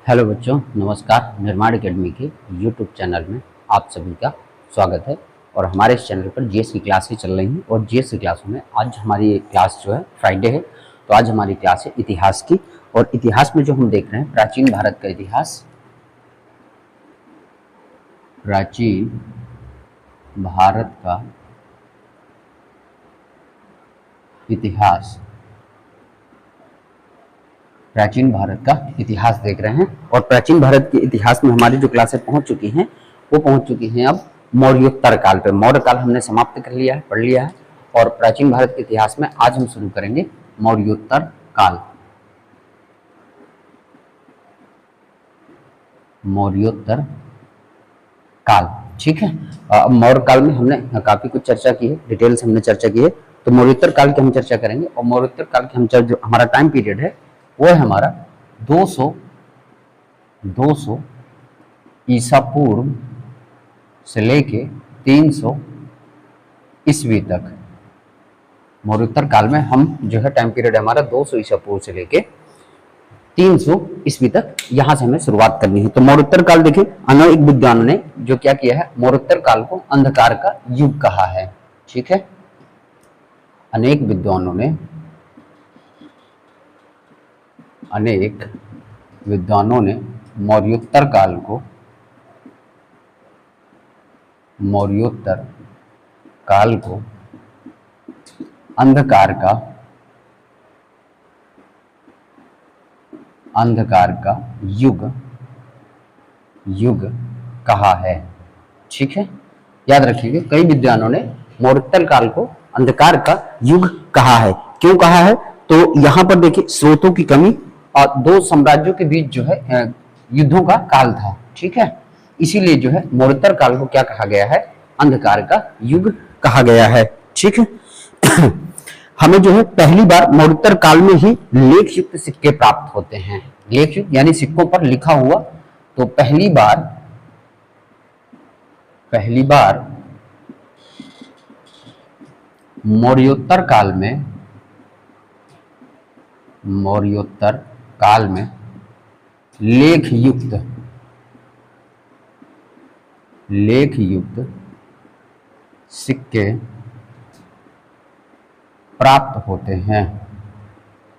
Hello बच्चों, नमस्कार। निर्माण एकेडमी के यूट्यूब चैनल में आप सभी का स्वागत है। और हमारे इस चैनल पर जीएस की क्लासें चल रही हैं और जीएस की क्लासों में आज हमारी क्लास जो है फ्राइडे है, तो आज हमारी क्लास है इतिहास की। और इतिहास में जो हम देख रहे हैं प्राचीन भारत का इतिहास, प्राचीन भारत का इतिहास, प्राचीन भारत का इतिहास देख रहे हैं। और प्राचीन भारत के इतिहास में हमारी जो क्लासें पहुंच चुकी हैं वो पहुंच चुकी हैं अब मौर्योत्तर काल पे। मौर्य काल हमने समाप्त कर लिया है, पढ़ लिया है। और प्राचीन भारत के इतिहास में आज हम शुरू करेंगे मौर्योत्तर काल। मौर्योत्तर काल, ठीक है। अब मौर्य काल में हमने काफी कुछ चर्चा की है, डिटेल्स हमने चर्चा की है, तो मौर्योत्तर काल की हम चर्चा करेंगे। और मौर्योत्तर काल की हम जो हमारा टाइम पीरियड है वो है हमारा 200 ईसा पूर्व से लेके 300 ईस्वी तक। मौर्योत्तर काल में हम जो है टाइम पीरियड हमारा 200 ईसा पूर्व से लेके 300 ईस्वी तक, यहां से हमें शुरुआत करनी है। तो मौर्योत्तर काल देखिए, अनेक विद्वानों ने जो क्या किया है, मौर्योत्तर काल को अंधकार का युग कहा है, ठीक है। अनेक विद्वानों ने मौर्योत्तर काल को अंधकार का युग कहा है, ठीक है। याद रखिएगा, कई विद्वानों ने मौर्योत्तर काल को अंधकार का युग कहा है। क्यों कहा है? तो यहां पर देखिए, स्रोतों की कमी और दो साम्राज्यों के बीच जो है युद्धों का काल था, ठीक है। इसीलिए जो है मौर्योत्तर काल को क्या कहा गया है, अंधकार का युग कहा गया है, ठीक है। हमें जो है पहली बार मौर्योत्तर काल में ही लेख युक्त सिक्के प्राप्त होते हैं। लेख युक्त यानी सिक्कों पर लिखा हुआ। तो पहली बार मौर्योत्तर काल में लेख युक्त सिक्के प्राप्त होते हैं।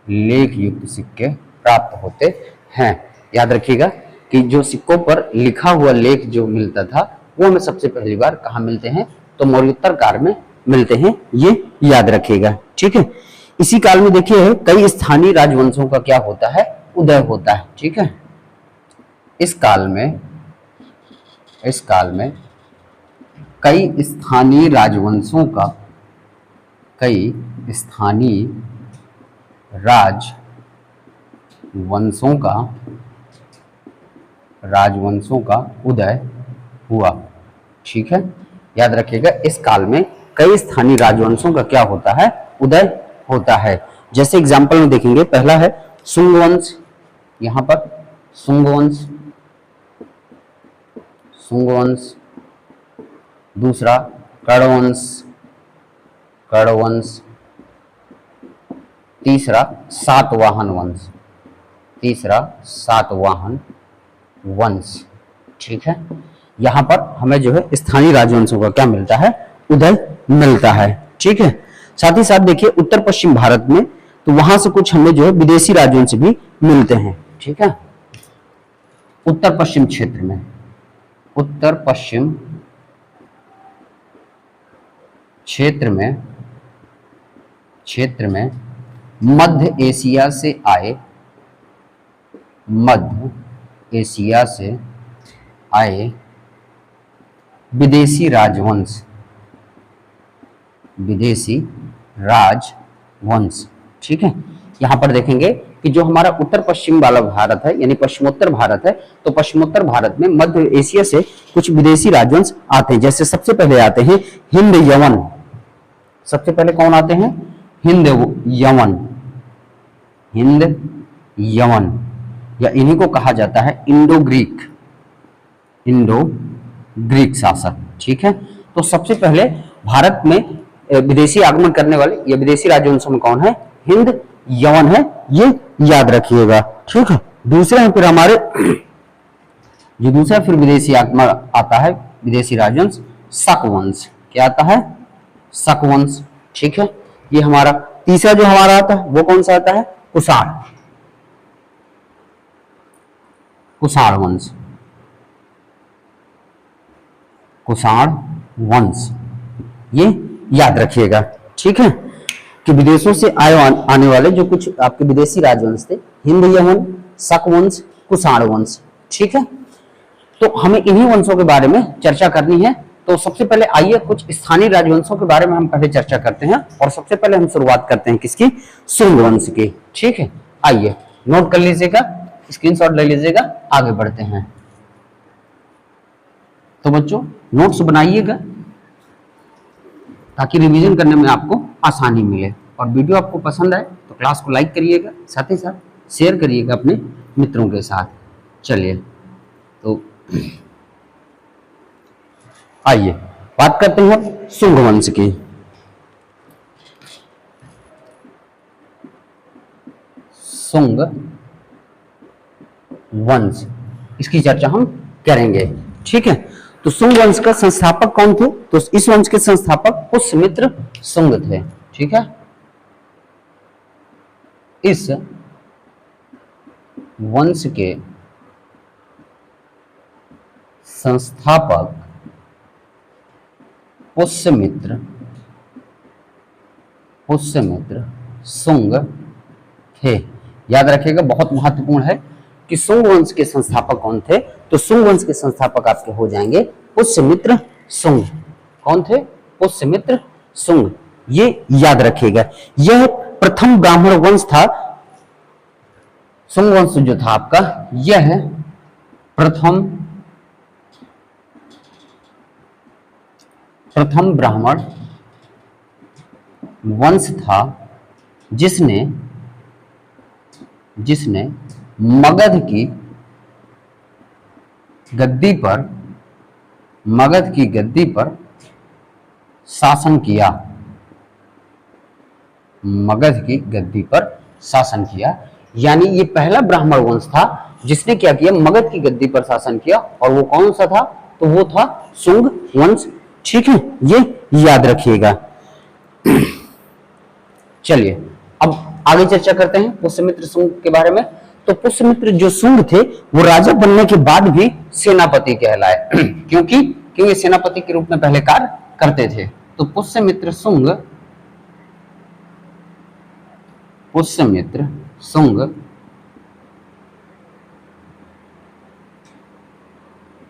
लेख युक्त सिक्के प्राप्त होते हैं। याद रखिएगा कि जो सिक्कों पर लिखा हुआ लेख जो मिलता था वो हमें सबसे पहली बार कहाँ मिलते हैं, तो मौर्योत्तर काल में मिलते हैं। ये याद रखिएगा, ठीक है। इसी काल में देखिए कई स्थानीय राजवंशों का क्या होता है, उदय होता है, ठीक है। इस काल में कई स्थानीय राजवंशों का उदय हुआ, ठीक है। याद रखिएगा, इस काल में कई स्थानीय राजवंशों का क्या होता है, उदय होता है। जैसे एग्जांपल में देखेंगे, पहला है सुंग वंश। यहां पर सुंग वंश, दूसरा कर्ण वंश, तीसरा सातवाहन वंश, ठीक है। यहां पर हमें जो है स्थानीय राजवंशों का क्या मिलता है, उदय मिलता है, ठीक है। साथ ही साथ देखिए उत्तर पश्चिम भारत में, तो वहां से कुछ हमें जो है विदेशी राजवंश भी मिलते हैं, ठीक है। उत्तर पश्चिम क्षेत्र में मध्य एशिया से आए विदेशी राजवंश, ठीक है। यहां पर देखेंगे कि जो हमारा उत्तर पश्चिम वाला भारत है यानी पश्चिमोत्तर भारत है, तो पश्चिमोत्तर भारत में मध्य एशिया से कुछ विदेशी राजवंश आते हैं। जैसे सबसे पहले आते हैं हिंद यवन। सबसे पहले कौन आते हैं, हिंद यवन, या इन्हीं को कहा जाता है इंडो ग्रीक शासक, ठीक है। तो सबसे पहले भारत में विदेशी आगमन करने वाले या विदेशी राजवंशों में कौन है, हिंद यवन है, ये याद रखिएगा, ठीक है। दूसरे हैं फिर हमारे जो दूसरा फिर विदेशी आक्रमण आता है, विदेशी राजवंश शक वंश। क्या आता है? शक वंश। ठीक है, ये हमारा तीसरा जो हमारा आता है वो कौन सा आता है? कुषाण, कुषाण वंश, कुषाण वंश। ये याद रखिएगा। ठीक है, कि विदेशों से आने वाले जो कुछ आपके विदेशी राजवंश थे, हिंद यमन, शक वंश, कुषाण वंश। ठीक है, तो हमें इन्हीं वंशों के बारे में चर्चा करनी है। तो सबसे पहले आइए कुछ स्थानीय राजवंशों के बारे में हम पहले चर्चा करते हैं, और सबसे पहले हम शुरुआत करते हैं किसकी? शुंग वंश की। ठीक है, आइए नोट कर लीजिएगा, स्क्रीनशॉट ले लीजिएगा, आगे बढ़ते हैं। तो बच्चों नोट्स बनाइएगा ताकि रिवीजन करने में आपको आसानी मिले, और वीडियो आपको पसंद आए तो क्लास को लाइक करिएगा, साथ ही साथ शेयर करिएगा अपने मित्रों के साथ। चलिए तो आइए बात करते हैं शुंग वंश की। शुंग वंश, इसकी चर्चा हम करेंगे। ठीक है, तो शुंग वंश का संस्थापक कौन थे? तो इस वंश के संस्थापक पुष्यमित्र शुंग थे। ठीक है, इस वंश के संस्थापक पुष्यमित्र शुंग थे। याद रखिएगा, बहुत महत्वपूर्ण है कि शुंग वंश के संस्थापक कौन थे। तो शुंग वंश के संस्थापक आपके हो जाएंगे पुष्यमित्र शुंग। कौन थे? पुष्यमित्र शुंग। ये याद रखिएगा, यह प्रथम ब्राह्मण वंश था। शुंग वंश जो था आपका, यह प्रथम ब्राह्मण वंश था जिसने मगध की गद्दी पर शासन किया। मगध की गद्दी पर शासन किया, यानी ये पहला ब्राह्मण वंश था जिसने क्या किया? मगध की गद्दी पर शासन किया। और वो कौन सा था? तो वो था शुंग वंश। ठीक है, ये याद रखिएगा। चलिए अब आगे चर्चा करते हैं पुष्यमित्र शुंग के बारे में। तो पुष्यमित्र जो शुंग थे वो राजा बनने के बाद भी सेनापति कहलाए क्योंकि सेनापति के रूप में पहले कार्य करते थे। तो पुष्यमित्र शुंग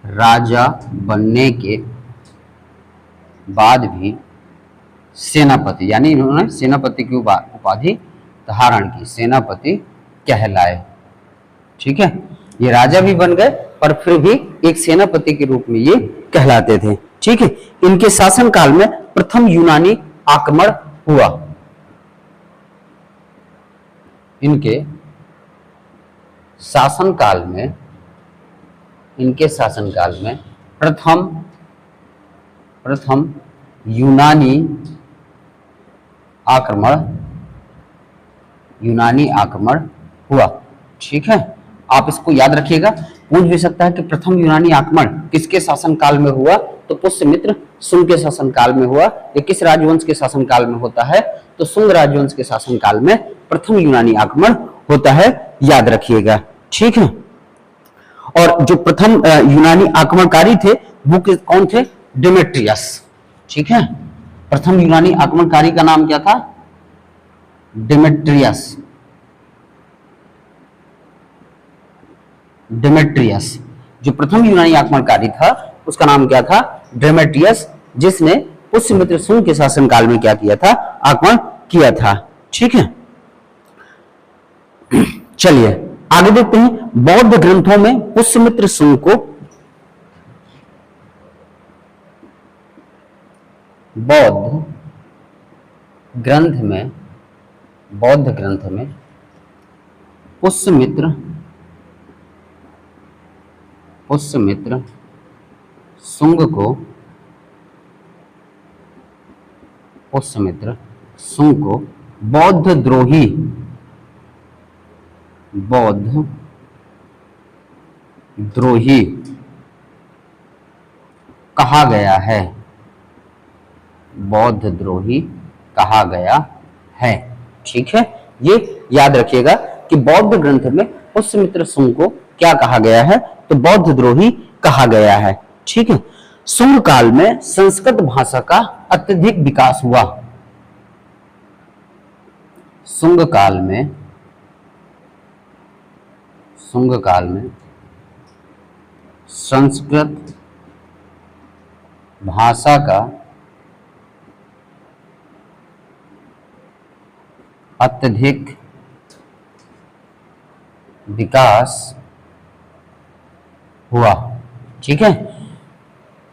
राजा बनने के बाद भी सेनापति, यानी इन्होंने सेनापति की उपाधि धारण की, सेनापति कहलाए। ठीक है, ये राजा भी बन गए पर फिर भी एक सेनापति के रूप में ये कहलाते थे। ठीक है, इनके शासन काल में प्रथम यूनानी आक्रमण हुआ। इनके शासन काल में प्रथम यूनानी आक्रमण हुआ। ठीक है, आप इसको याद रखिएगा। पूछ भी सकता है कि प्रथम यूनानी आक्रमण किसके शासन काल में हुआ? तो पुष्यमित्र शुंग के शासन काल में हुआ। ये किस राजवंश के शासन काल में होता है? तो शुंग राजवंश के शासन काल में प्रथम यूनानी आक्रमण होता है, याद रखिएगा। ठीक है, और जो प्रथम यूनानी आक्रमणकारी थे वो कौन थे? डेमेट्रियस। ठीक है, प्रथम यूनानी आक्रमणकारी का नाम क्या था? डेमेट्रियस। जो प्रथम यूनानी आक्रमणकारी था उसका नाम क्या था? डेमेट्रियस, जिसने पुष्यमित्र शुंग के शासनकाल में क्या किया था? आक्रमण किया था। ठीक है, चलिए आगे देखते हैं। बौद्ध ग्रंथों में पुष्यमित्र शुंग को बौद्ध ग्रंथ में पुष्यमित्र शुंग को बौद्ध द्रोही कहा गया है, बौद्ध द्रोही कहा गया है। ठीक है, ये याद रखिएगा कि बौद्ध ग्रंथ में पुष्यमित्र शुंग को क्या कहा गया है, तो बौद्ध द्रोही कहा गया है। ठीक है, शुंग काल में संस्कृत भाषा का अत्यधिक विकास हुआ। शुंग काल में संस्कृत भाषा का अत्यधिक विकास हुआ। ठीक है,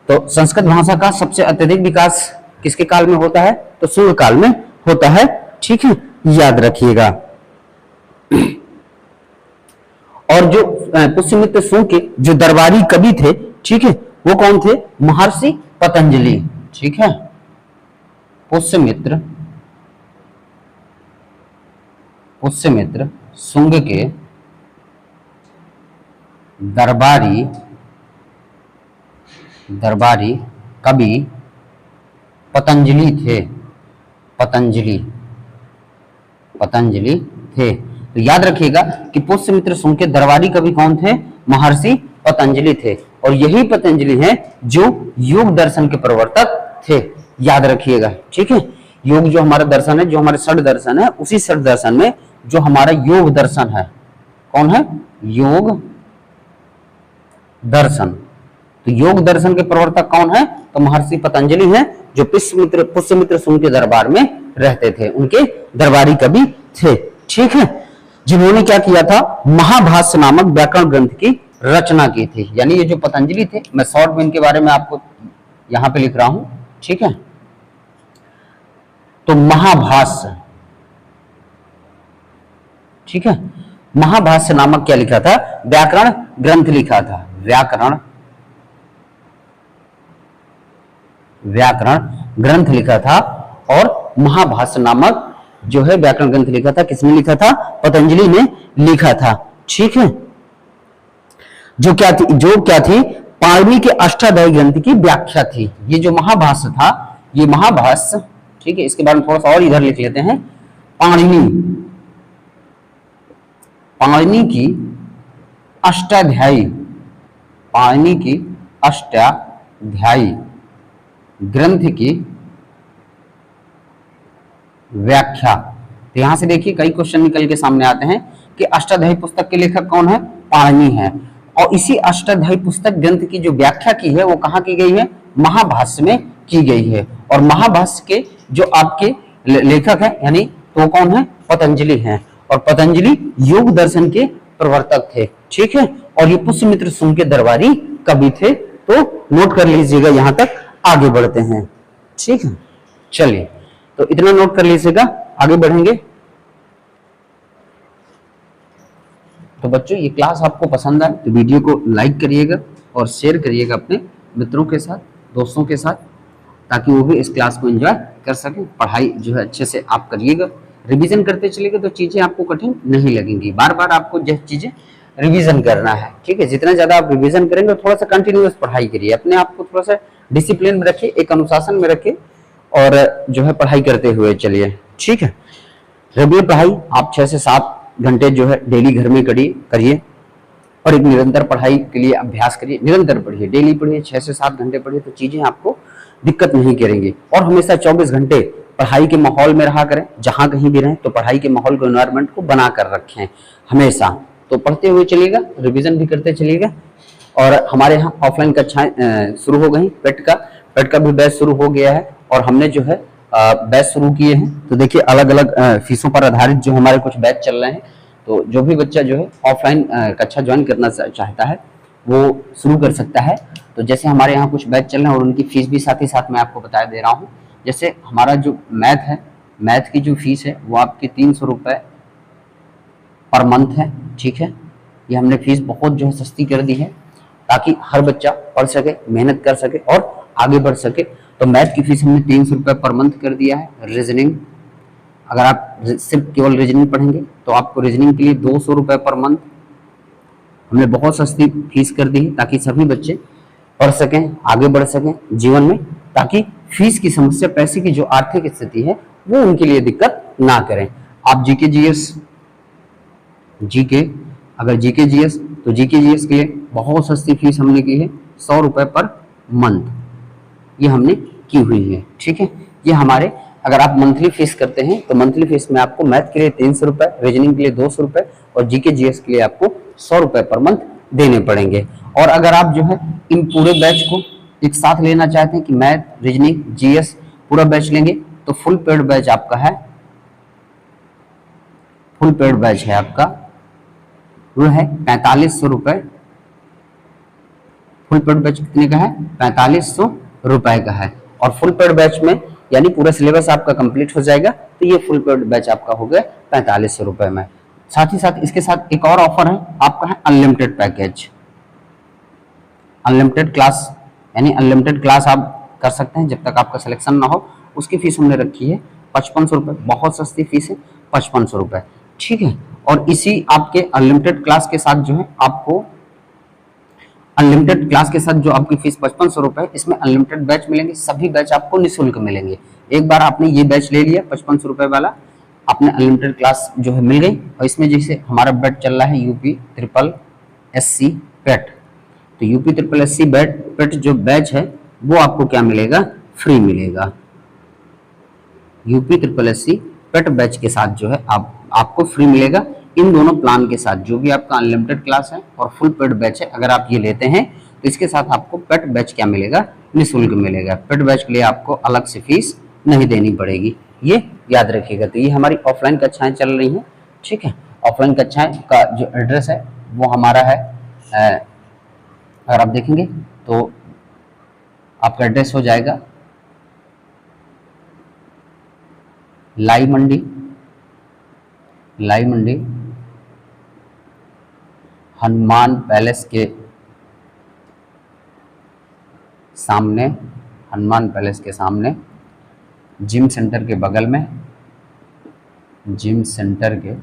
तो संस्कृत भाषा का सबसे अत्यधिक विकास किसके काल में होता है, तो शुंग काल में होता है। ठीक है, याद रखिएगा। और जो पुष्यमित्र शुंग के जो दरबारी कवि थे, ठीक है, वो कौन थे, महर्षि पतंजलि। ठीक है, पुष्यमित्र शुंग के दरबारी कवि पतंजलि थे। तो याद रखिएगा कि पुष्यमित्र शुंग के दरबारी कवि कौन थे, महर्षि पतंजलि थे। और यही पतंजलि हैं जो योग दर्शन के प्रवर्तक थे, याद रखिएगा। ठीक है, योग जो हमारा दर्शन है, जो हमारे षड दर्शन है, उसी षड दर्शन में जो हमारा योग दर्शन है, कौन है, योग दर्शन। तो योग दर्शन के प्रवर्तक कौन है, तो महर्षि पतंजलि हैं, जो पुष्यमित्र शुंग के दरबार में रहते थे, उनके दरबारी कवि थे। ठीक है, जिन्होंने क्या किया था, महाभाष्य नामक व्याकरण ग्रंथ की रचना की थी। यानी ये जो पतंजलि थे, मैं शॉर्ट में इनके बारे में आपको यहां पे लिख रहा हूं। ठीक है, तो महाभाष्य, ठीक है, महाभाष्य नामक क्या लिखा था, व्याकरण ग्रंथ लिखा था, व्याकरण ग्रंथ लिखा था। और महाभाष्य नामक जो है व्याकरण ग्रंथ लिखा था, किसने लिखा था, पतंजलि ने लिखा था। ठीक है, जो क्या थी, पाणिनि के अष्टाध्यायी ग्रंथ की व्याख्या थी। ये जो महाभाष्य था, ये महाभाष्य, ठीक है, इसके बारे में थोड़ा सा और इधर लिख लेते हैं। पाणिनि की अष्टाध्यायी ग्रंथ की व्याख्या। तो यहां से देखिए कई क्वेश्चन निकल के सामने आते हैं कि अष्टाध्यायी पुस्तक के लेखक कौन है, पाणिनि है। और इसी अष्टाध्यायी पुस्तक ग्रंथ की जो व्याख्या की है, वो कहां की गई है, महाभाष्य में की गई है। और महाभाष्य के जो आपके लेखक है, यानी तो कौन है, पतंजलि हैं। और पतंजलि योग दर्शन के प्रवर्तक थे। ठीक है, और ये पुष्यमित्र शुंग के दरबारी कवि थे। तो नोट कर लीजिएगा, यहां तक आगे बढ़ते हैं। ठीक है, चलिए, तो इतना नोट कर लीजिएगा, आगे बढ़ेंगे। तो बच्चों, ये क्लास आपको पसंद आए तो वीडियो को लाइक करिएगा और शेयर करिएगा अपने मित्रों के साथ, दोस्तों के साथ, ताकि वो भी इस क्लास को एंजॉय कर सकें। पढ़ाई जो है अच्छे से आप करिएगा, रिवीजन करते चलिएगा तो चीजें आपको कठिन नहीं लगेंगी। बार बार आपको जो चीजें रिवीजन करना है। ठीक है, जितना ज्यादा आप रिवीजन करेंगे, थोड़ा सा कंटिन्यूअस पढ़ाई करिए, अपने आप को थोड़ा सा डिसिप्लिन में रखिए, एक अनुशासन में रखिए, और जो है पढ़ाई करते हुए चलिए। ठीक है, रेगुलर पढ़ाई आप 6 से 7 घंटे जो है डेली घर में करिए और एक निरंतर पढ़ाई के लिए अभ्यास करिए। निरंतर पढ़िए, डेली पढ़िए, 6 से 7 घंटे पढ़िए, तो चीजें आपको दिक्कत नहीं करेंगी। और हमेशा 24 घंटे पढ़ाई के माहौल में रहा करें, जहां कहीं भी रहें तो पढ़ाई के माहौल को, एनवायरनमेंट को बना कर रखें हमेशा। तो पढ़ते हुए चलिएगा, रिवीजन भी करते चलिएगा। और हमारे यहाँ ऑफलाइन कक्षाएं शुरू हो गई, पेट का भी बैच शुरू हो गया है। और हमने जो है बैच शुरू किए हैं। तो देखिए, अलग अलग फीसों पर आधारित जो हमारे कुछ बैच चल रहे हैं। तो जो भी बच्चा जो है ऑफलाइन कक्षा ज्वाइन करना चाहता है, वो शुरू कर सकता है। तो जैसे हमारे यहाँ कुछ बैच चल रहे हैं और उनकी फीस भी साथ ही साथ मैं आपको बता दे रहा हूँ। जैसे हमारा जो मैथ है, मैथ की जो फीस है वो आपकी 300 रुपये पर मंथ है। ठीक है, ये हमने फीस बहुत जो है सस्ती कर दी है, ताकि हर बच्चा पढ़ सके, मेहनत कर सके और आगे बढ़ सके। तो मैथ की फीस हमने 300 रुपये पर मंथ कर दिया है। रीजनिंग, अगर आप सिर्फ केवल रीजनिंग पढ़ेंगे तो आपको रीजनिंग के लिए 200 रुपये पर मंथ हमने बहुत सस्ती फीस कर दी है ताकि सभी बच्चे पढ़ सकें, आगे बढ़ सकें जीवन में, ताकि फीस की समस्या, पैसे की जो आर्थिक स्थिति है वो उनके लिए दिक्कत ना करें। आप जीके जीएस, जीके, अगर जीके जीएस, तो जीके जीएस के लिए बहुत सस्ती फीस हमने की है, 100 रुपए पर मंथ, ये हमने की हुई है। ठीक है, ये हमारे, अगर आप मंथली फीस करते हैं तो मंथली फीस में आपको मैथ के लिए 300 रुपए, रीजनिंग के लिए 200 रुपए और जीके जीएस के लिए आपको 100 रुपए पर मंथ देने पड़ेंगे। और अगर आप जो है इन पूरे बैच को एक साथ लेना चाहते हैं कि मैथ, रीजनिंग, जीएस पूरा बैच लेंगे, तो फुल पेड बैच आपका है, फुल पेड बैच है आपका, वो है 4500 रुपए। फुल पेड बैच कितने का है? 4500 रुपए का है। और फुल पेड बैच में यानी पूरा सिलेबस आपका कंप्लीट हो जाएगा, तो ये फुल पेड बैच आपका हो गया 4500 रुपए में। साथ ही साथ इसके साथ एक और ऑफर है आपका, है अनलिमिटेड पैकेज, अनलिमिटेड क्लास, यानी अनलिमिटेड क्लास आप कर सकते हैं जब तक आपका सिलेक्शन ना हो। उसकी फीस हमने रखी है 5500 रुपए, बहुत सस्ती फीस है 5500 रुपए। ठीक है, और इसी आपके अनलिमिटेड क्लास के साथ जो है आपको, अनलिमिटेड क्लास के साथ जो आपकी फीस 5500 रुपए, इसमें अनलिमिटेड बैच मिलेंगे, सभी बैच आपको निःशुल्क मिलेंगे। एक बार आपने ये बैच ले लिया 5500 रुपए वाला, आपने अनलिमिटेड क्लास जो है मिल गई। और इसमें जैसे हमारा बैच चल रहा है यूपी ट्रिपल एससी पेट, तो यूपी ट्रिपल एससी पेट जो बैच है वो आपको क्या मिलेगा? फ्री मिलेगा। यूपी ट्रिपल एससी पेट बैच के साथ जो है आपको फ्री मिलेगा। इन दोनों प्लान के साथ जो भी आपका अनलिमिटेड क्लास है और फुल पेड बैच है, अगर आप ये लेते हैं तो इसके साथ आपको पेट बैच क्या मिलेगा? निःशुल्क मिलेगा। पेट बैच के लिए आपको अलग से फीस नहीं देनी पड़ेगी, ये याद रखिएगा। तो ये हमारी ऑफलाइन कक्षाएं चल रही हैं। ठीक है, ऑफलाइन कक्षाएं का जो एड्रेस है वो हमारा है, अगर आप देखेंगे तो आपका एड्रेस हो जाएगा लाई मंडी, हनुमान पैलेस के सामने, हनुमान पैलेस के सामने, जिम सेंटर के बगल में, जिम सेंटर के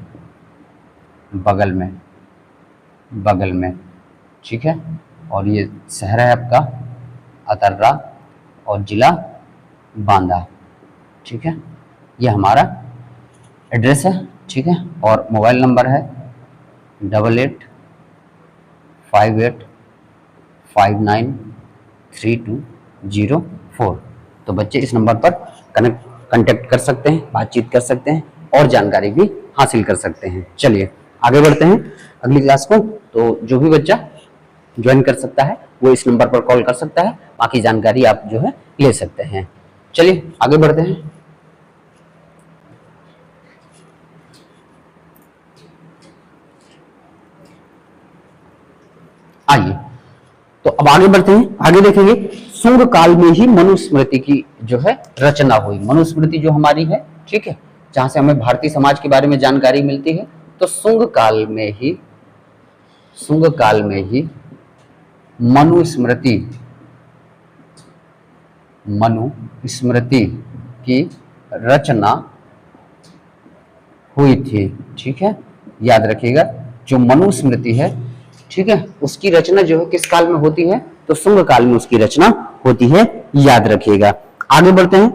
बगल में। ठीक है, और ये शहर है आपका अतर्रा और जिला बांदा। ठीक है, ये हमारा एड्रेस है। ठीक है, और मोबाइल नंबर है 8858593204। तो बच्चे इस नंबर पर कांटेक्ट कर सकते हैं, बातचीत कर सकते हैं और जानकारी भी हासिल कर सकते हैं। चलिए आगे बढ़ते हैं अगली क्लास को। तो जो भी बच्चा ज्वाइन कर सकता है वो इस नंबर पर कॉल कर सकता है, बाकी जानकारी आप जो है ले सकते हैं। चलिए आगे बढ़ते हैं। आइए तो अब आगे बढ़ते हैं, आगे देखेंगे शुंग काल में ही मनुस्मृति की जो है रचना हुई। मनुस्मृति जो हमारी है, ठीक है, जहां से हमें भारतीय समाज के बारे में जानकारी मिलती है, तो शुंग काल में ही मनुस्मृति की रचना हुई थी। ठीक है, याद रखिएगा जो मनुस्मृति है, ठीक है, उसकी रचना जो है किस काल में होती है? तो शुंग काल में उसकी रचना होती है, याद रखिएगा। आगे बढ़ते हैं।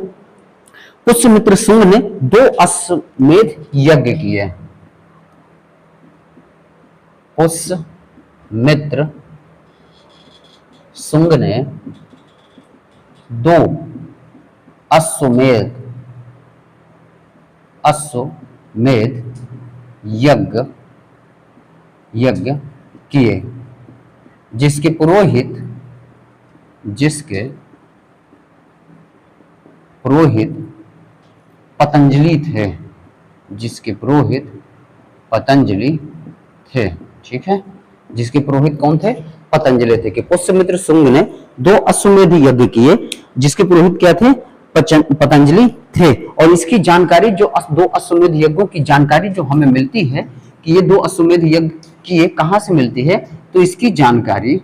पुष्यमित्र शुंग ने 2 अश्वमेध यज्ञ किए। पुष्यमित्र शुंग ने 2 अश्वमेध यज्ञ किए, जिसके पुरोहित पतंजलि थे। ठीक है, जिसके पुरोहित कौन थे? पतंजलि थे। कि पुष्यमित्र शुंग ने 2 अश्वमेध यज्ञ किए, जिसके पुरोहित क्या थे? पतंजलि थे। और इसकी जानकारी, जो 2 अश्वमेध यज्ञों की जानकारी जो हमें मिलती है कि ये 2 अश्वमेध यज्ञ किए, कहां से मिलती है? तो इसकी जानकारी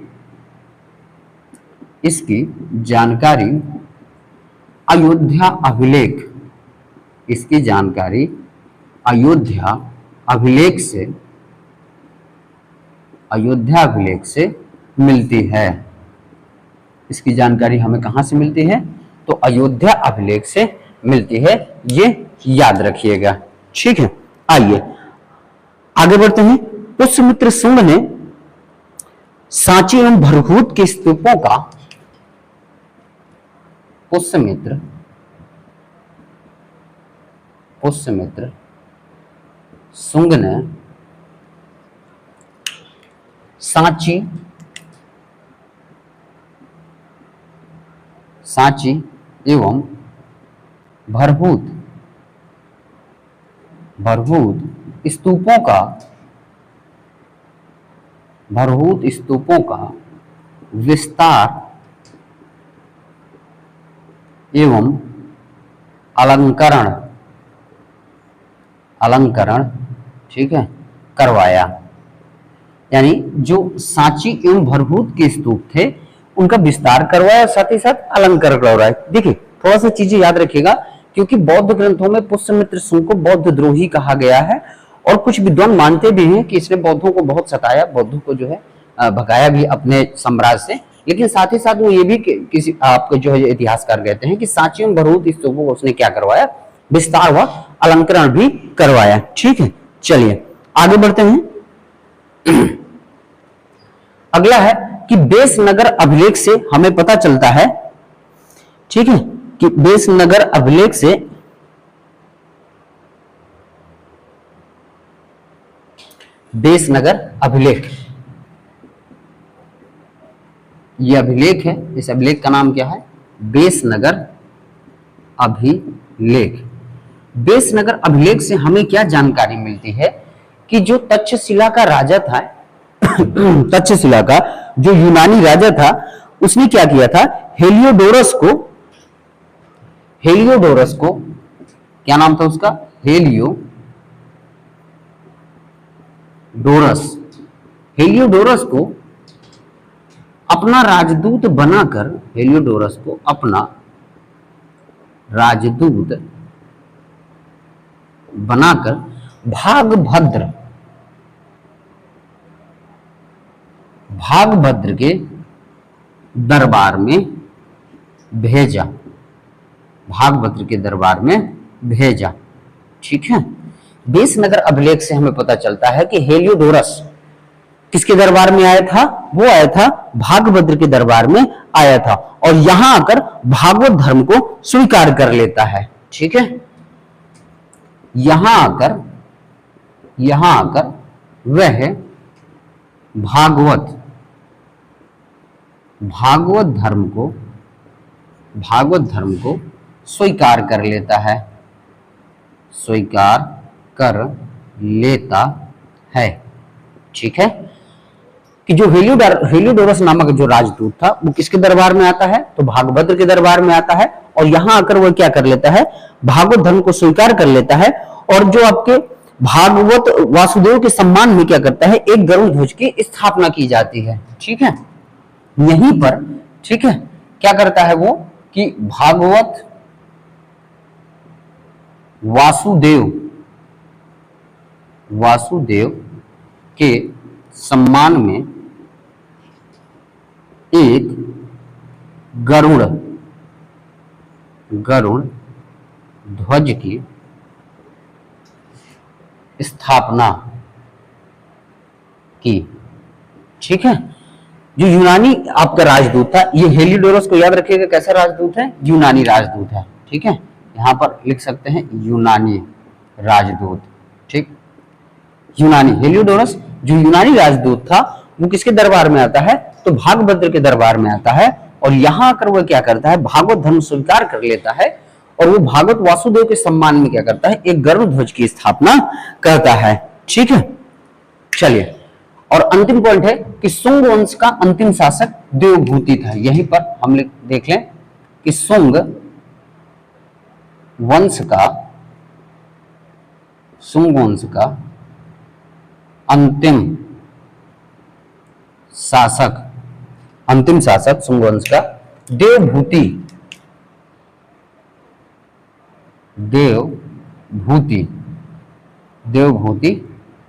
अयोध्या अभिलेख से अयोध्या अभिलेख से मिलती है। इसकी जानकारी हमें कहां से मिलती है? तो अयोध्या अभिलेख से मिलती है, ये याद रखिएगा। ठीक है, आइए आगे बढ़ते हैं। पुष्यमित्र शुंग ने सांची एवं भरभूत के स्तूपों का पुष्यमित्र शुंग ने सांची एवं भरभूत स्तूपों का विस्तार एवं अलंकरण ठीक है करवाया। यानी जो सांची एवं भरभूत के स्तूप थे उनका विस्तार करवाया, साथ ही साथ अलंकरण करवाया। देखिए थोड़ा सा चीजें याद रखिएगा, क्योंकि बौद्ध ग्रंथों में पुष्यमित्र शुंग को बौद्ध द्रोही कहा गया है, और कुछ विद्वान मानते भी हैं कि इसने बौद्धों को बहुत सताया, बौद्धों को जो है भगाया भी अपने साम्राज्य से। लेकिन साथ ही साथ वो ये भी किसी आपके जो है इतिहासकार कहते हैं कि सांची एवं भरभूत स्तूपों को उसने क्या करवाया? विस्तार व अलंकरण भी करवाया। ठीक है, चलिए आगे बढ़ते हैं। अगला है कि बेसनगर अभिलेख से हमें पता चलता है, ठीक है, कि बेसनगर अभिलेख से यह अभिलेख है, इस अभिलेख का नाम क्या है? बेसनगर अभिलेख। बेसनगर अभिलेख से हमें क्या जानकारी मिलती है कि जो तक्षशिला का राजा था, तक्षशिला का जो यूनानी राजा था, उसने क्या किया था? हेलियोडोरस को क्या नाम था उसका? हेलियोडोरस को अपना राजदूत बनाकर, भागभद्र के दरबार में भेजा। ठीक है, बेसनगर अभिलेख से हमें पता चलता है कि हेलियोडोरस किसके दरबार में आया था? वो आया था भागभद्र के दरबार में आया था, और यहां आकर भागवत धर्म को स्वीकार कर लेता है। ठीक है, यहां आकर वह भागवत धर्म को स्वीकार कर लेता है। ठीक है, कि जो हेलियोडोरस नामक जो राजदूत था वो किसके दरबार में आता है? तो भागभद्र के दरबार में आता है, और यहां आकर वो क्या कर लेता है? भागवत धर्म को स्वीकार कर लेता है, और जो आपके भागवत वासुदेव के सम्मान में क्या करता है? एक गरुड़ ध्वज की स्थापना की जाती है। ठीक है, यहीं पर ठीक है क्या करता है वो कि भागवत वासुदेव के सम्मान में एक गरुड़ ध्वज की स्थापना की। ठीक है, जो यूनानी आपका राजदूत था, ये हेलियोडोरस को याद रखिएगा कैसा राजदूत है? यूनानी राजदूत है। ठीक है, यहां पर लिख सकते हैं यूनानी राजदूत। ठीक, यूनानी हेलियोडोरस जो यूनानी राजदूत था वो किसके दरबार में आता है? तो भागभद्र के दरबार में आता है, और यहां आकर वो क्या करता है? भागवत धर्म स्वीकार कर लेता है, और वो भागवत वासुदेव के सम्मान में क्या करता है? एक गरुड़ ध्वज की स्थापना करता है। ठीक है, चलिए, और अंतिम पॉइंट है कि शुंग वंश का अंतिम शासक देवभूति था। यहीं पर हम देख लें कि शुंग वंश का अंतिम शासक शुंग वंश का देवभूति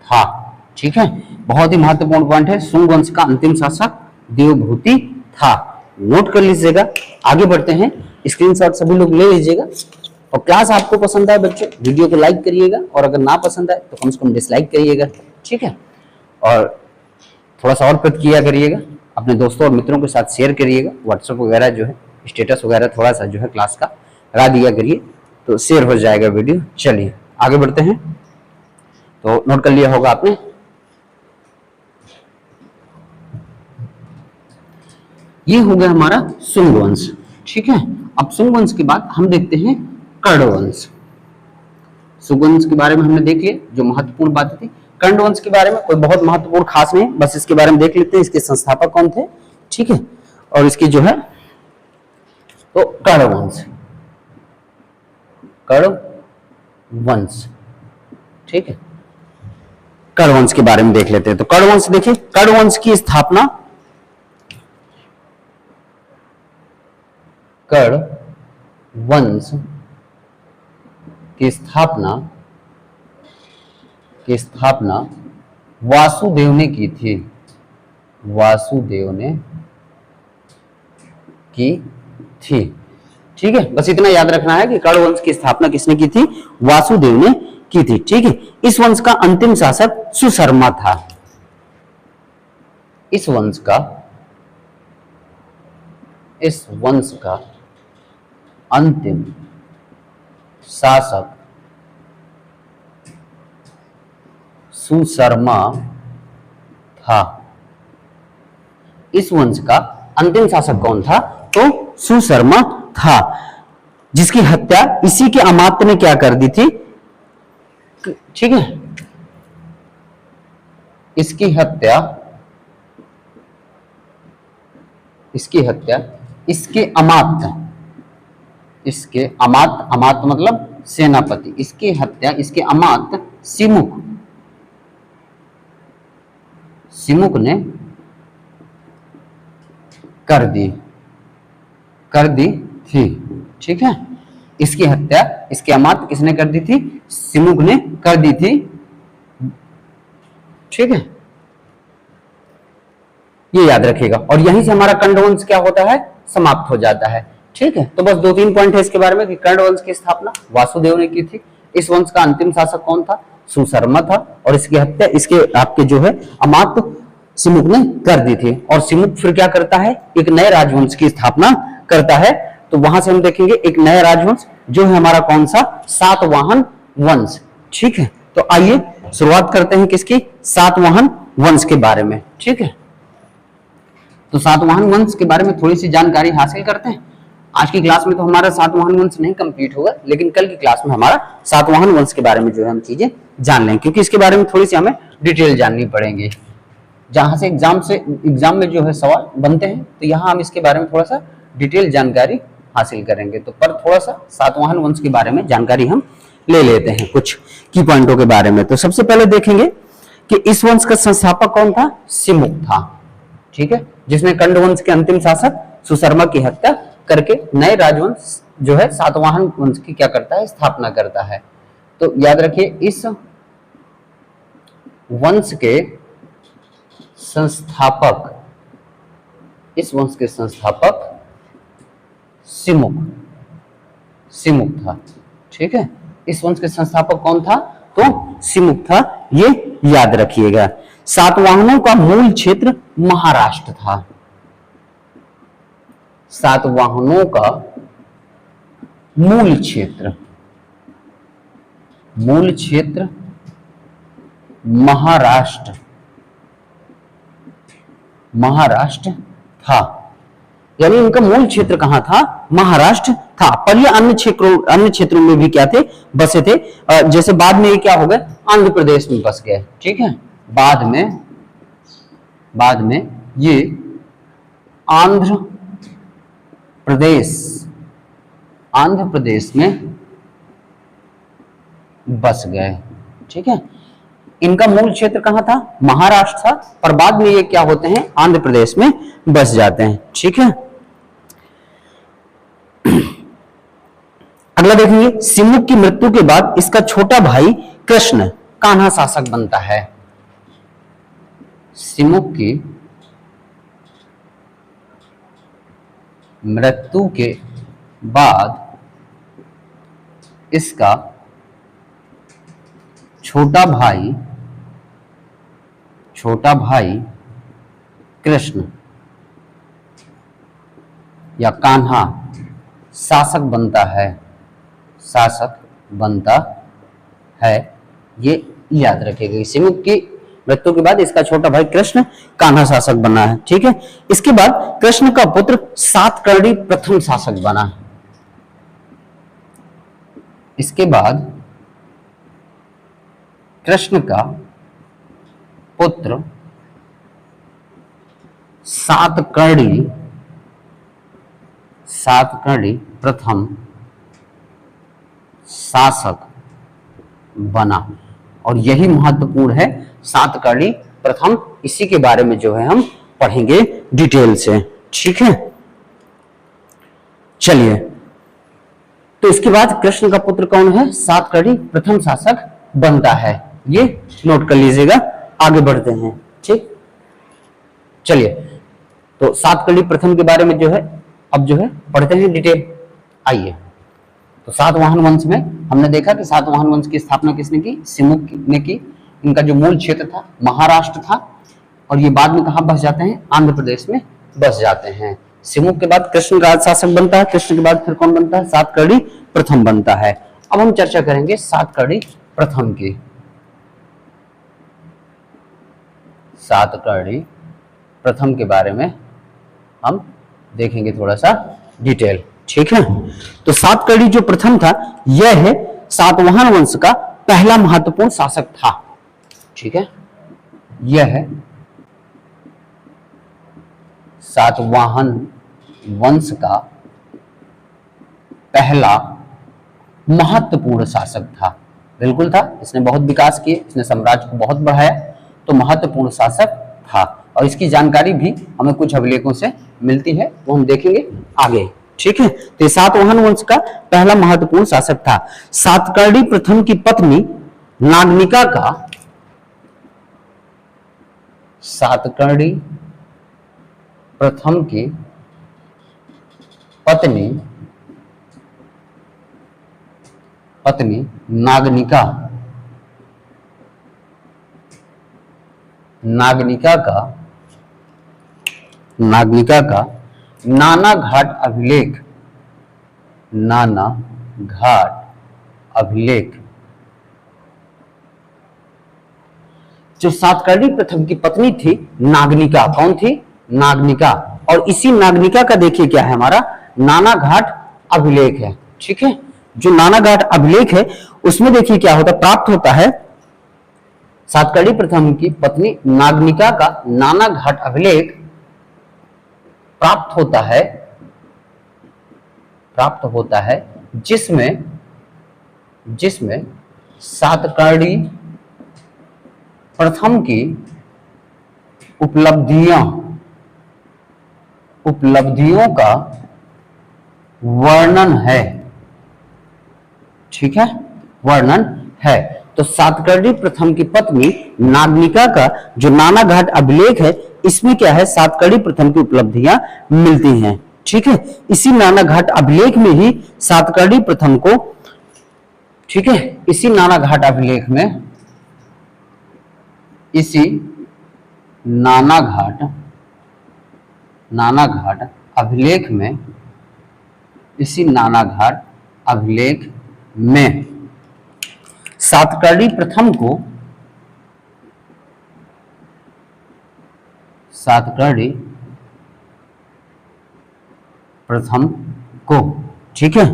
था। ठीक है, बहुत ही महत्वपूर्ण पॉइंट है। सुंग वंश का अंतिम शासक देवभूति था, नोट कर लीजिएगा। आगे बढ़ते हैं, स्क्रीनशॉट सभी लोग ले लीजिएगा। और क्लास आपको पसंद आए बच्चों, वीडियो को लाइक करिएगा, और अगर ना पसंद आए तो कम से कम डिसलाइक करिएगा, ठीक है। और थोड़ा सा और प्रतिक्रिया करिएगा, अपने दोस्तों और मित्रों के साथ शेयर करिएगा। व्हाट्सएप वगैरह जो है, स्टेटस वगैरह थोड़ा सा जो है क्लास का लगा दिया करिए, तो शेयर हो जाएगा वीडियो। चलिए आगे बढ़ते हैं। तो नोट कर लिया होगा आपने, ये हो गया हमारा सुंग वंश, ठीक है। अब सुंग वंश के बाद हम देखते हैं कर्ण वंश। सुंग वंश के बारे में हमने देख लिया जो महत्वपूर्ण बात थी। कर्ण वंश के बारे में कोई बहुत महत्वपूर्ण खास नहीं, बस इसके बारे में देख लेते हैं, इसके संस्थापक कौन थे, ठीक है। और इसकी जो है तो कर्ण वंश, कर्ण वंश, ठीक है। कर्ण वंश के बारे में देख लेते हैं। तो कर्ण वंश देखिए, कर्ण वंश की स्थापना, कर्ण वंश की स्थापना वासुदेव ने की थी, वासुदेव ने की थी, ठीक है। बस इतना याद रखना है कि कर्ण वंश की स्थापना किसने की थी, वासुदेव ने की थी, ठीक है। इस वंश का अंतिम शासक सुशर्मा था, इस वंश का अंतिम शासक सुशर्मा था। इस वंश का अंतिम शासक कौन था, तो सुशर्मा था, जिसकी हत्या इसी के अमात्य ने क्या कर दी थी, ठीक है। इसकी हत्या इसके अमात्य मतलब सेनापति, इसकी हत्या इसके अमात्य सिमुक ने कर दी थी, ठीक है। इसकी हत्या इसके अमात्य किसने कर दी थी, सिमुक ने कर दी थी, ठीक है। ये याद रखिएगा, और यहीं से हमारा कर्ण वंश क्या होता है, समाप्त हो जाता है, ठीक है। तो बस 2-3 पॉइंट है इसके बारे में कि कर्ण वंश की स्थापना वासुदेव ने की थी, इस वंश का अंतिम शासक कौन था, सुशर्मा था, और इसकी हत्या इसके आपके जो है अमात्य सिमुक ने कर दी थी। और सिमुक फिर क्या करता है, एक नए राजवंश की स्थापना करता है। तो वहां से हम देखेंगे एक नया राजवंश जो है हमारा कौन सा, सातवाहन वंश, ठीक है। तो आइए शुरुआत करते हैं किसकी, सातवाहन वंश के बारे में, ठीक है। तो सातवाहन वंश के बारे में थोड़ी सी जानकारी हासिल करते हैं। आज की क्लास में तो हमारा सातवाहन वंश नहीं कंप्लीट होगा, लेकिन कल की क्लास में हमारा सातवाहन वंश के बारे में जो है हम चीजें जान लेंगे, क्योंकि इसके बारे में थोड़ी सी हमें डिटेल जाननी पड़ेगी। जहां से एग्जाम में जो है सवाल बनते हैं, तो यहाँ हम इसके बारे में थोड़ा सा डिटेल जानकारी हासिल करेंगे। तो पर थोड़ा सा सातवाहन वंश के बारे में जानकारी हम ले लेते हैं कुछ की पॉइंटों के बारे में। तो सबसे पहले देखेंगे कि इस वंश का संस्थापक कौन था, सिमुक था, ठीक है, जिसने कर्ण वंश के अंतिम शासक सुशर्मा की हत्या करके नए राजवंश जो है सातवाहन वंश की क्या करता है, स्थापना करता है। तो याद रखिए, इस वंश के संस्थापक सिमुक था, ठीक है। इस वंश के संस्थापक कौन था, तो सिमुक था, ये याद रखिएगा। सातवाहनों का मूल क्षेत्र महाराष्ट्र था, सातवाहनों का मूल क्षेत्र महाराष्ट्र था, यानी इनका मूल क्षेत्र कहां था, महाराष्ट्र था। पर ये अन्य क्षेत्रों में भी क्या थे, बसे थे। जैसे बाद में ये क्या हो गए, आंध्र प्रदेश में बस गए, ठीक है। बाद में ये आंध्र प्रदेश में बस गए, ठीक है। इनका मूल क्षेत्र कहां था, महाराष्ट्र था, पर बाद में ये क्या होते हैं, आंध्र प्रदेश में बस जाते हैं, ठीक है। अगला देखेंगे, सिमुक की मृत्यु के बाद इसका छोटा भाई कृष्ण कान्हा शासक बनता है। सिमुक की मृत्यु के बाद इसका छोटा भाई कृष्ण या कान्हा शासक बनता है। ये याद रखिएगा। सिमुक की मृत्यु के बाद इसका छोटा भाई कृष्ण कान्हा शासक बना है। ठीक है। इसके बाद कृष्ण का पुत्र सातकर्णी प्रथम शासक बना। इसके बाद कृष्ण का पुत्र सातकर्णी प्रथम शासक बना। और यही महत्वपूर्ण है, सातकर्णी प्रथम, इसी के बारे में जो है हम पढ़ेंगे डिटेल से। ठीक है, चलिए। तो इसके बाद कृष्ण का पुत्र कौन है? सातकर्णी प्रथम शासक बनता है। ये नोट कर लीजिएगा। आगे बढ़ते हैं। ठीक, चलिए। तो सातकर्णी प्रथम के बारे में जो है अब जो है पढ़ते हैं डिटेल। आइए। तो सातवाहन वंश में हमने देखा कि सातवाहन वंश की स्थापना किसने की? सिमुक ने की। इनका जो मूल क्षेत्र था महाराष्ट्र था, और ये बाद में कहां बस जाते हैं? आंध्र प्रदेश में बस जाते हैं। सिमुक के बाद कृष्ण का शासक बनता है। कृष्ण के बाद फिर कौन बनता है? सातकर्णी प्रथम बनता है। अब हम चर्चा करेंगे सातकर्णी प्रथम की। सातकर्णी प्रथम के बारे में हम देखेंगे थोड़ा सा डिटेल। ठीक है। तो सातकर्णी जो प्रथम था, यह है सातवाहन वंश का पहला महत्वपूर्ण शासक था। ठीक है, यह है सातवाहन वंश का पहला महत्वपूर्ण शासक था। बिल्कुल था, इसने बहुत विकास किए, इसने साम्राज्य को बहुत बढ़ाया, तो महत्वपूर्ण शासक था। और इसकी जानकारी भी हमें कुछ अभिलेखों से मिलती है, वो हम देखेंगे आगे। ठीक है। तो सातवाहन वंश का पहला महत्वपूर्ण शासक था। सातकर्णी प्रथम की पत्नी नागनिका का सातकर्णी प्रथम की पत्नी नागनिका का नानाघाट अभिलेख जो सातकर्णी प्रथम की पत्नी थी नागनिका, कौन थी? नागनिका। और इसी नागनिका का देखिए क्या है, हमारा नानाघाट अभिलेख है। ठीक है, जो नानाघाट अभिलेख है उसमें देखिए क्या होता, प्राप्त होता है सातकर्णी प्रथम की पत्नी नागनिका का नानाघाट अभिलेख प्राप्त होता है जिसमें सातकर्णी प्रथम की उपलब्धियों का वर्णन है। ठीक है, वर्णन है। तो सातकर्णी प्रथम की पत्नी नागनिका का जो नानाघाट अभिलेख है, इसमें क्या है? सातकर्णी प्रथम की उपलब्धियां मिलती हैं। ठीक है, इसी नानाघाट अभिलेख में ही सातकर्णी प्रथम को, ठीक है, इसी नानाघाट अभिलेख में, इसी नानाघाट अभिलेख में सातकर्णी प्रथम को, ठीक है,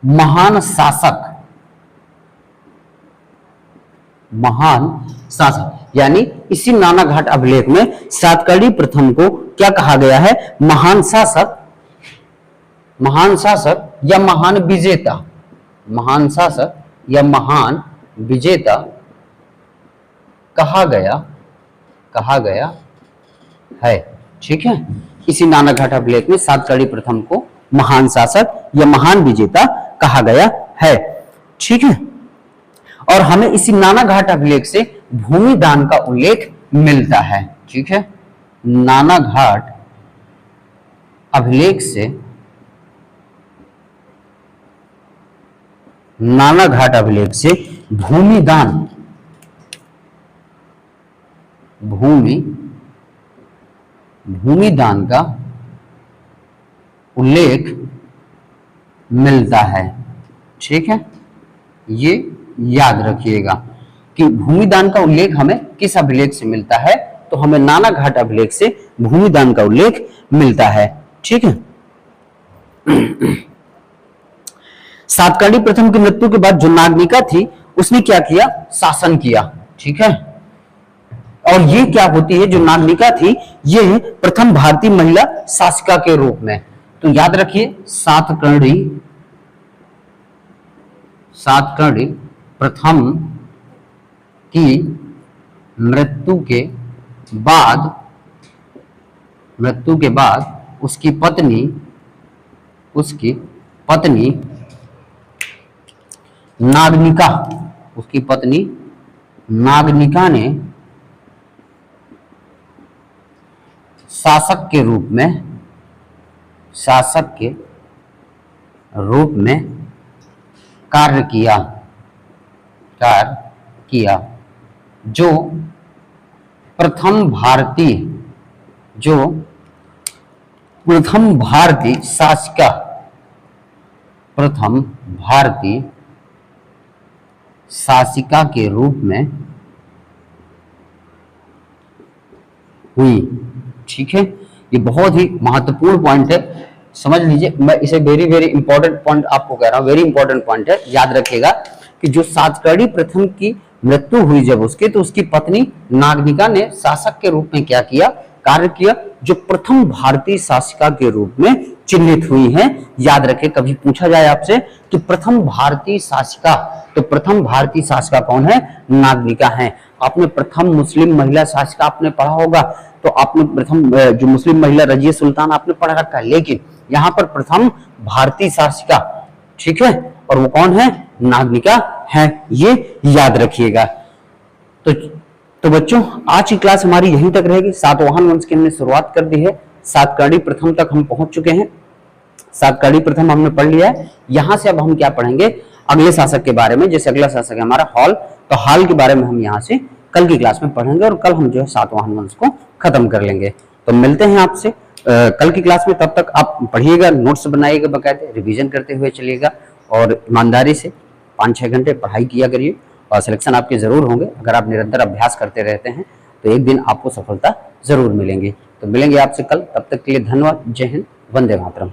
महान शासक, यानी इसी नानाघाट अभिलेख में सातकर्णी प्रथम को क्या कहा गया है? महान शासक या महान विजेता कहा गया है। ठीक है, इसी नानाघाट अभिलेख में सातकर्णी प्रथम को महान शासक या महान विजेता कहा गया है। ठीक है, और हमें इसी नानाघाट अभिलेख से भूमि दान का उल्लेख मिलता है। ठीक है, नानाघाट अभिलेख से, नानाघाट अभिलेख से भूमिदान, भूमिदान का उल्लेख मिलता है। ठीक है, ये याद रखिएगा कि भूमिदान का उल्लेख हमें किस अभिलेख से मिलता है, तो हमें नानाघाट अभिलेख से भूमिदान का उल्लेख मिलता है। ठीक है, सातकर्णी प्रथम की मृत्यु के बाद जो नागनिका थी उसने क्या किया, शासन किया। ठीक है, और ये क्या होती है, जो नागनिका थी ये प्रथम भारतीय महिला शासिका के रूप में। तो याद रखिए, सातकर्णी प्रथम की मृत्यु के बाद उसकी पत्नी नागनिका ने शासक के रूप में कार्य किया, जो प्रथम भारतीय शासिका के रूप में हुई। ठीक है, ये बहुत ही महत्वपूर्ण पॉइंट है, समझ लीजिए। मैं इसे वेरी वेरी इंपॉर्टेंट पॉइंट आपको कह रहा हूं, वेरी इंपॉर्टेंट पॉइंट है। याद रखिएगा कि जो सातकर्णी प्रथम की मृत्यु हुई जब उसकी, तो उसकी पत्नी नागनिका ने शासक के रूप में क्या किया, कार्य किया, जो प्रथम भारतीय शासिका के रूप में चिन्हित हुई हैं। याद रखें, कभी पूछा जाए आपसे कि प्रथम भारतीय शासिका, तो प्रथम भारतीय शासिका कौन है, नागनिका है। आपने प्रथम मुस्लिम महिला शासिका आपने पढ़ा होगा, तो आपने प्रथम जो मुस्लिम महिला रजिया सुल्तान आपने पढ़ा रखा है, लेकिन यहाँ पर प्रथम भारतीय शासिका, ठीक है, और वो कौन है, नागनिका है, ये याद रखिएगा। तो बच्चों, आज की क्लास हमारी यहीं तक रहेगी। सातवाहन वंश की हमने शुरुआत कर दी है, सातकर्णी प्रथम तक हम पहुंच चुके हैं। सातकर्णी प्रथम हमने पढ़ लिया है। यहां से अब हम क्या पढ़ेंगे, अगले शासक के बारे में। जैसे अगला शासक है हमारा हॉल, तो हॉल के बारे में हम यहाँ से कल की क्लास में पढ़ेंगे, और कल हम जो है सातवाहन वंश को खत्म कर लेंगे। तो मिलते हैं आपसे कल की क्लास में। तब तक आप पढ़िएगा, नोट्स बनाइएगा, बकायदे रिवीजन करते हुए चलिएगा, और ईमानदारी से 5-6 घंटे पढ़ाई किया करिए, और सिलेक्शन आपके जरूर होंगे। अगर आप निरंतर अभ्यास करते रहते हैं तो एक दिन आपको सफलता जरूर मिलेंगी। तो मिलेंगे आपसे कल, तब तक के लिए धन्यवाद। जय हिंद, वंदे मातरम।